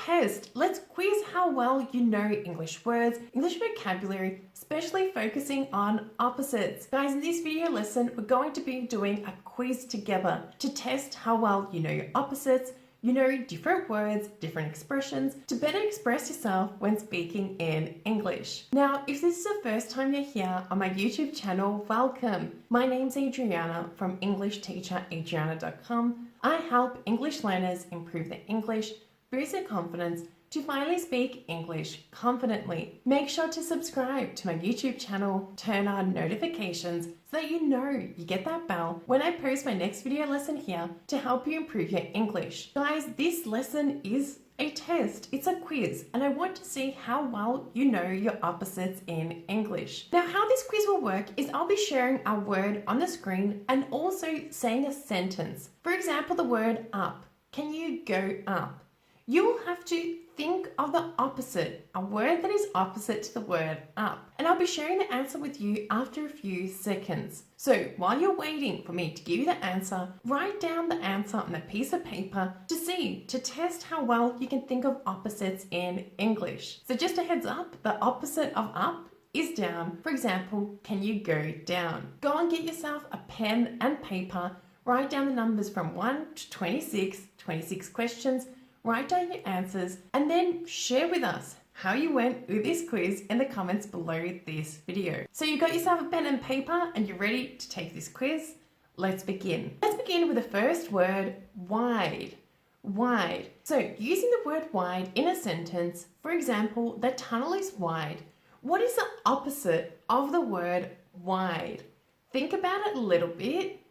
test. Let's quiz how well you know English words, English vocabulary, especially focusing on opposites. Guys, in this video lesson, we're going to be doing a quiz together to test how well you know your opposites, you know different words, different expressions to better express yourself when speaking in English. Now, if this is the first time you're here on my YouTube channel, welcome. My name's Adriana from EnglishTeacherAdriana.com. I help English learners improve their English, boost their confidence to finally speak English confidently. Make sure to subscribe to my YouTube channel, turn on notifications so that you know you get that bell when I post my next video lesson here to help you improve your English. Guys, this lesson is a test. It's a quiz, and I want to see how well you know your opposites in English. Now, how this quiz will work is I'll be sharing a word on the screen and also saying a sentence. For example, the word up. Can you go up? You will have to think of the opposite, a word that is opposite to the word up. And I'll be sharing the answer with you after a few seconds. So while you're waiting for me to give you the answer, write down the answer on a piece of paper to test how well you can think of opposites in English. So just a heads up, the opposite of up is down. For example, can you go down? Go and get yourself a pen and paper, write down the numbers from 1 to 26 questions, write down your answers, and then share with us how you went with this quiz in the comments below this video. So you got yourself a pen and paper and you're ready to take this quiz? Let's begin. Let's begin with the first word, wide. Wide. So using the word wide in a sentence, for example, the tunnel is wide. What is the opposite of the word wide? Think about it a little bit.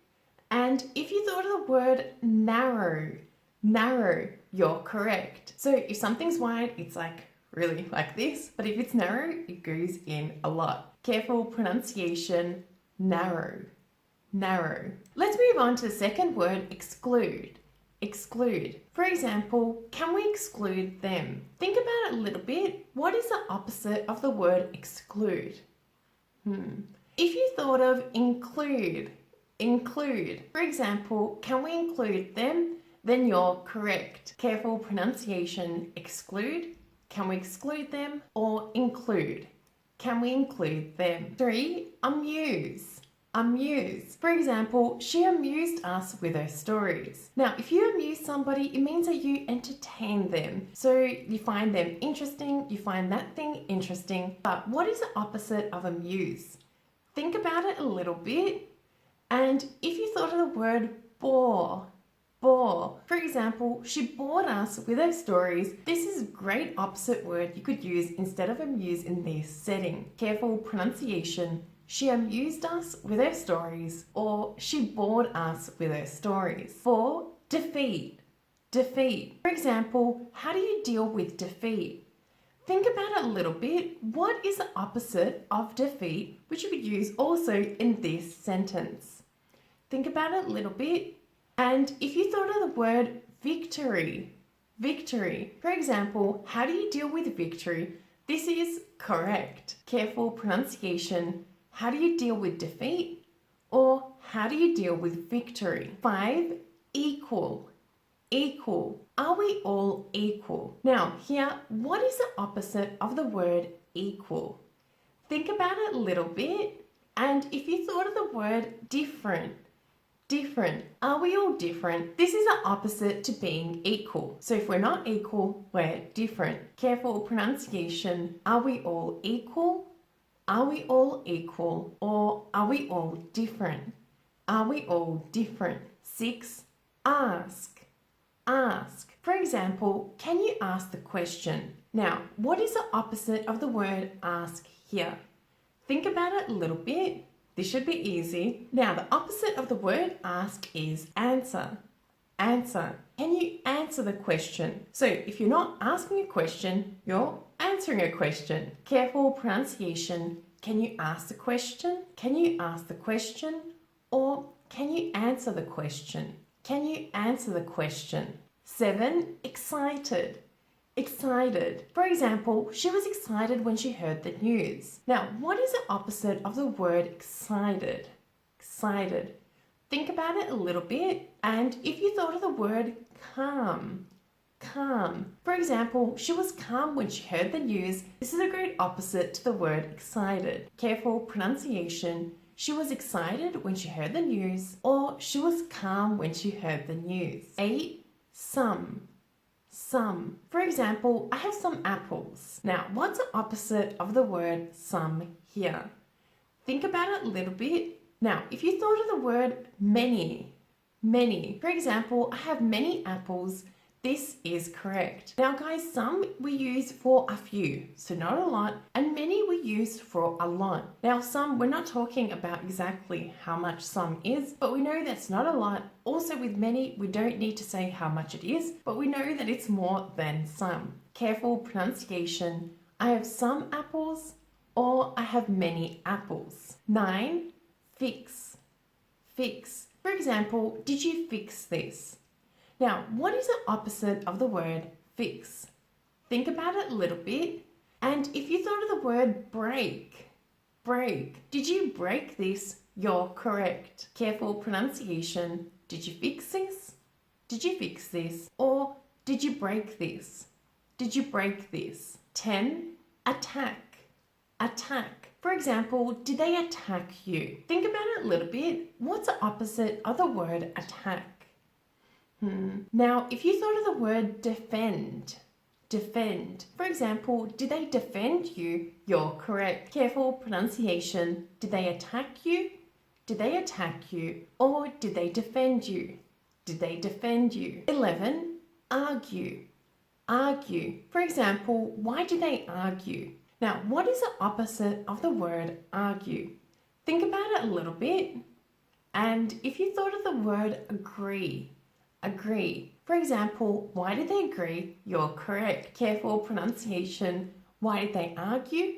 And if you thought of the word narrow, you're correct. So if something's wide, it's like really like this, but if it's narrow, it goes in a lot. Careful pronunciation, narrow. Let's move on to the second word, exclude. Exclude. For example, can we exclude them? Think about it a little bit. What is the opposite of the word exclude? If you thought of include. For example, can we include them? Then you're correct. Careful pronunciation, exclude. Can we exclude them? Or include. Can we include them? 3, amuse. For example, she amused us with her stories. Now, if you amuse somebody, it means that you entertain them. So you find them interesting, you find that thing interesting. But what is the opposite of amuse? Think about it a little bit. And if you thought of the word bore. For example, she bored us with her stories. This is a great opposite word you could use instead of amuse in this setting. Careful pronunciation. She amused us with her stories, or she bored us with her stories. 4, defeat. For example, how do you deal with defeat? Think about it a little bit. What is the opposite of defeat, which you could use also in this sentence? Think about it a little bit. And if you thought of the word victory, for example, how do you deal with victory? This is correct. Careful pronunciation. How do you deal with defeat? Or how do you deal with victory? 5, equal. Are we all equal? Now here, what is the opposite of the word equal? Think about it a little bit. And if you thought of the word different. Are we all different? This is the opposite to being equal. So if we're not equal, we're different. Careful pronunciation. Are we all equal? Are we all equal? Or are we all different? Are we all different? 6, ask. For example, can you ask the question? Now, what is the opposite of the word ask here? Think about it a little bit. This should be easy. Now, the opposite of the word ask is answer. Can you answer the question? So if you're not asking a question, you're answering a question. Careful pronunciation. Can you ask the question? Or can you answer the question? 7, excited. For example, she was excited when she heard the news. Now, what is the opposite of the word excited? Think about it a little bit. And if you thought of the word calm, calm. For example, she was calm when she heard the news. This is a great opposite to the word excited. Careful pronunciation. She was excited when she heard the news, or she was calm when she heard the news. 8. Some. For example, I have some apples. Now, what's the opposite of the word some here? Think about it a little bit. Now, if you thought of the word many. For example, I have many apples. This is correct. Now guys, some we use for a few, so not a lot, and many we use for a lot. Now some, we're not talking about exactly how much some is, but we know that's not a lot. Also with many, we don't need to say how much it is, but we know that it's more than some. Careful pronunciation. I have some apples, or I have many apples. 9. Fix. For example, did you fix this? Now, what is the opposite of the word fix? Think about it a little bit. And if you thought of the word break, did you break this? You're correct. Careful pronunciation. Did you fix this? Did you fix this? Or did you break this? Did you break this? 10. Attack. For example, did they attack you? Think about it a little bit. What's the opposite of the word attack? Now, if you thought of the word defend. For example, did they defend you? You're correct. Careful pronunciation. Did they attack you? Did they attack you? Or did they defend you? Did they defend you? 11. Argue. For example, why did they argue? Now, what is the opposite of the word argue? Think about it a little bit. And if you thought of the word agree. For example, why did they agree? You're correct. Careful pronunciation. Why did they argue?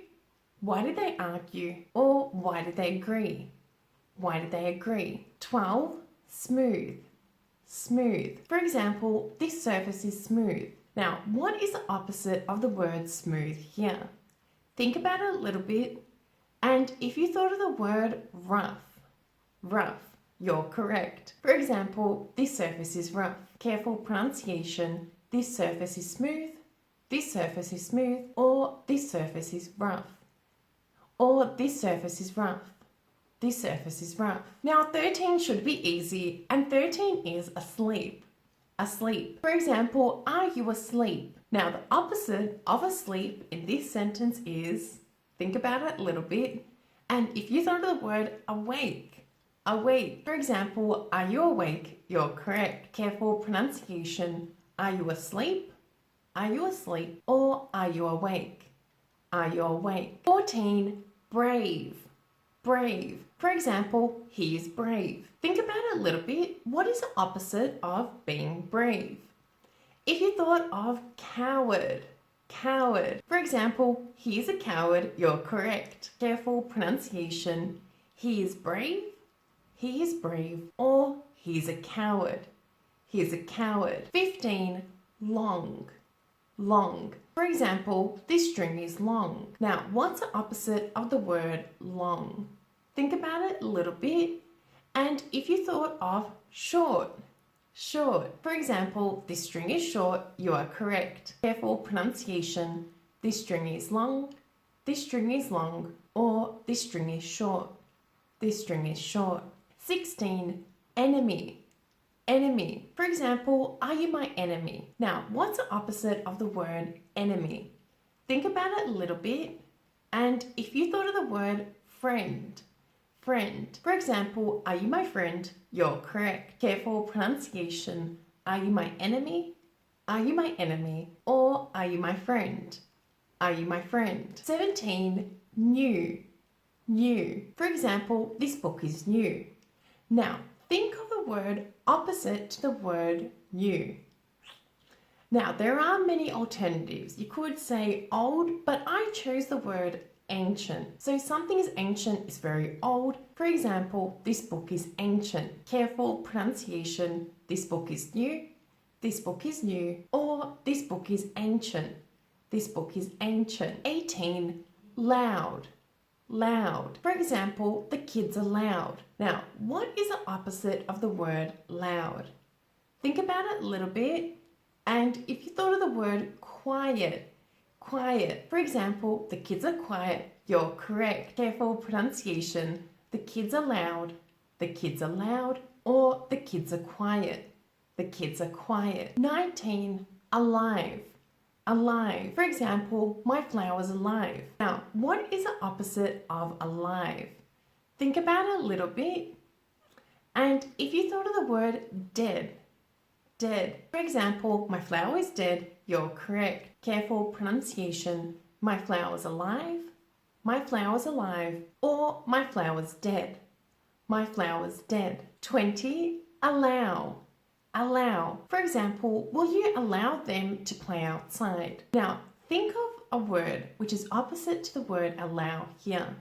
Or why did they agree? 12. Smooth. For example, this surface is smooth. Now, what is the opposite of the word smooth here? Think about it a little bit. And if you thought of the word rough, you're correct. For example, this surface is rough. Careful pronunciation. This surface is smooth. Or this surface is rough. Or this surface is rough. Now 13 should be easy, and 13 is asleep. For example, are you asleep? Now the opposite of asleep in this sentence is, think about it a little bit, and if you thought of the word awake. For example, are you awake? You're correct. Careful pronunciation. Are you asleep? Or are you awake? 14. Brave. For example, he is brave. Think about it a little bit. What is the opposite of being brave? If you thought of coward. For example, he is a coward. You're correct. Careful pronunciation. He is brave, or he's a coward. 15. Long. For example, this string is long. Now, what's the opposite of the word long? Think about it a little bit. And if you thought of short. For example, this string is short. You are correct. Careful pronunciation. This string is long. Or this string is short. 16. Enemy. For example, are you my enemy? Now, what's the opposite of the word enemy? Think about it a little bit. And if you thought of the word friend. For example, are you my friend? You're correct. Careful pronunciation. Are you my enemy? Or are you my friend? 17. New. For example, this book is new. Now, think of the word opposite to the word new. Now, there are many alternatives. You could say old, but I chose the word ancient. So something is ancient is very old. For example, this book is ancient. Careful pronunciation. This book is new. Or this book is ancient. 18. Loud. For example, the kids are loud. Now, what is the opposite of the word loud? Think about it a little bit. And if you thought of the word quiet, quiet. For example, the kids are quiet, you're correct. Careful pronunciation. The kids are loud, the kids are loud, or the kids are quiet. The kids are quiet. 19, alive, alive. For example, my flower's alive. Now, what is the opposite of alive? Think about it a little bit. And if you thought of the word dead, dead. For example, my flower is dead, you're correct. Careful pronunciation. My flower's alive, my flower's alive, or my flower's dead. My flower's dead. 20, allow, allow. For example, will you allow them to play outside? Now, think of a word which is opposite to the word allow here.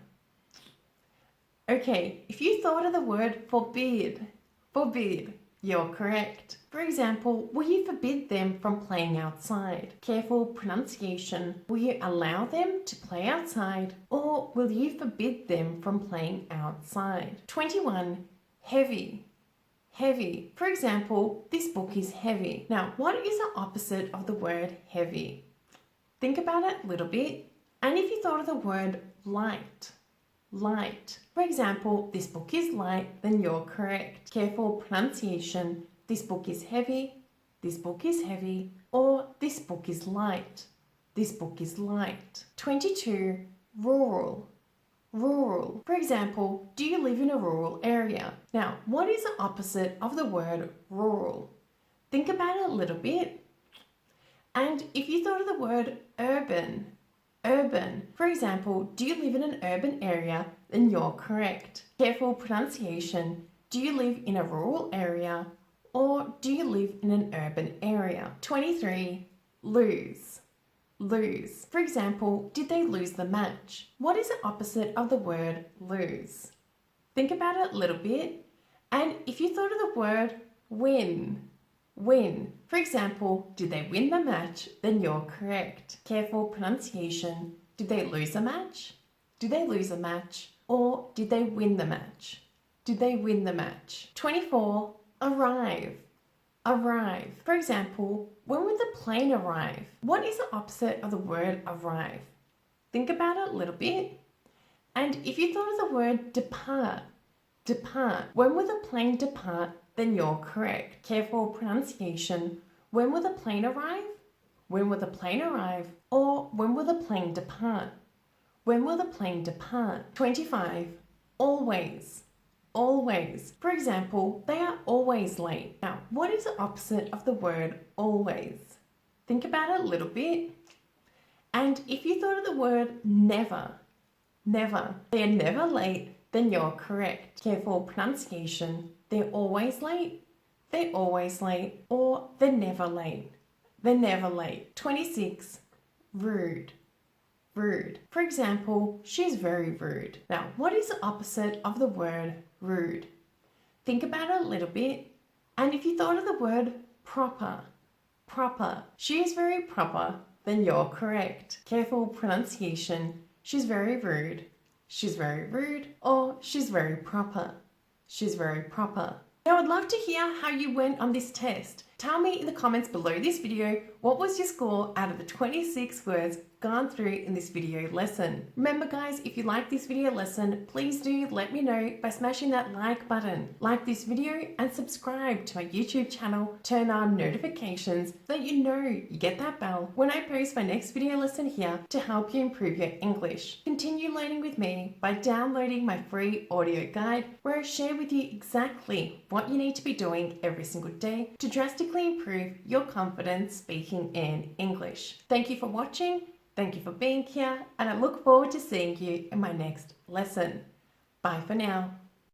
Okay, if you thought of the word forbid, forbid, you're correct. For example, will you forbid them from playing outside? Careful pronunciation. Will you allow them to play outside, or will you forbid them from playing outside? 21, heavy, heavy. For example, this book is heavy. Now, what is the opposite of the word heavy? Think about it a little bit. And if you thought of the word light, light. For example, this book is light, then you're correct. Careful pronunciation. This book is heavy, this book is heavy, or this book is light. This book is light. 22, rural, rural. For example, do you live in a rural area? Now, what is the opposite of the word rural? Think about it a little bit. And if you thought of the word urban, urban. For example, do you live in an urban area? Then you're correct. Careful pronunciation. Do you live in a rural area, or do you live in an urban area? 23, lose, lose. For example, did they lose the match? What is the opposite of the word lose? Think about it a little bit. And if you thought of the word win, win. For example, did they win the match? Then you're correct. Careful pronunciation. Did they lose a match? Did they lose a match? Or did they win the match? Did they win the match? 24, arrive, arrive. For example, when will the plane arrive? What is the opposite of the word arrive? Think about it a little bit. And if you thought of the word depart, depart. When will the plane depart? Then you're correct. Careful pronunciation. When will the plane arrive? When will the plane arrive? Or when will the plane depart? When will the plane depart? 25, always, always. For example, they are always late. Now, what is the opposite of the word always? Think about it a little bit. And if you thought of the word never, never, they are never late, then you're correct. Careful pronunciation. They're always late, they're always late, or they're never late. They're never late. 26, rude, rude. For example, she's very rude. Now, what is the opposite of the word rude? Think about it a little bit. And if you thought of the word proper, proper, she is very proper, then you're correct. Careful pronunciation. She's very rude, she's very rude, or she's very proper. She's very proper. Now, I'd love to hear how you went on this test. Tell me in the comments below this video, what was your score out of the 26 words gone through in this video lesson? Remember guys, if you like this video lesson, please do let me know by smashing that like button. Like this video and subscribe to my YouTube channel. Turn on notifications so that you know you get that bell when I post my next video lesson here to help you improve your English. Continue learning with me by downloading my free audio guide where I share with you exactly what you need to be doing every single day to drastically improve your confidence speaking in English. Thank you for watching. Thank you for being here, and I look forward to seeing you in my next lesson. Bye for now.